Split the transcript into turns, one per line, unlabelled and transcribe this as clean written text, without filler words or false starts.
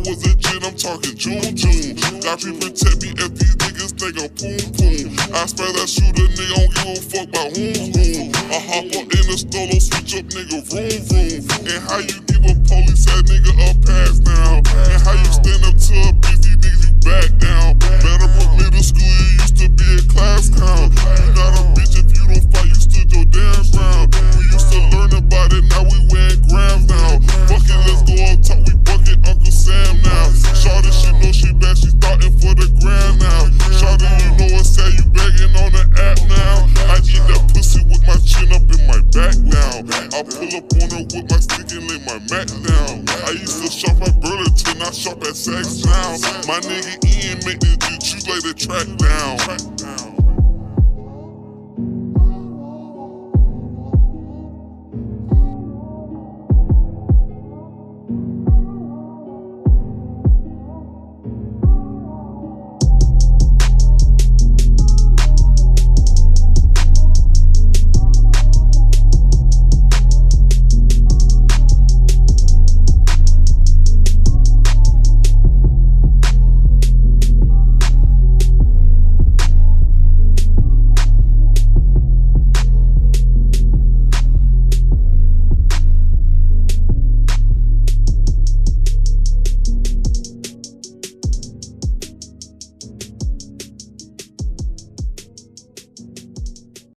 was legit, I'm talking June. God people protect me if these niggas think I'm poom. I spare that shooter, nigga, don't give a fuck about whom. I hop up in the stolo, switch up, nigga, vroom. And how you give a police ass nigga a pass now? And how you stand up to a bitch, these niggas you back down? Meadowbrook Middle School, you used to be a class clown. You not a bitch if you don't fight, you stood your damn ground. We used to learn about it, now we wearing grams now. Fuck it, let's go up top, we bucket Uncle Sam now. Shawty, she know she bad, she starting for the gram now. Shawty, you know what's sad, you begging on the app now. I eat that pussy with my chin up in my back now. I pull up on her with my stick and lay my Mac down. I used to shop at Burlington, I shop at Saks now. My nigga Ian make this bitch, you lay the track down.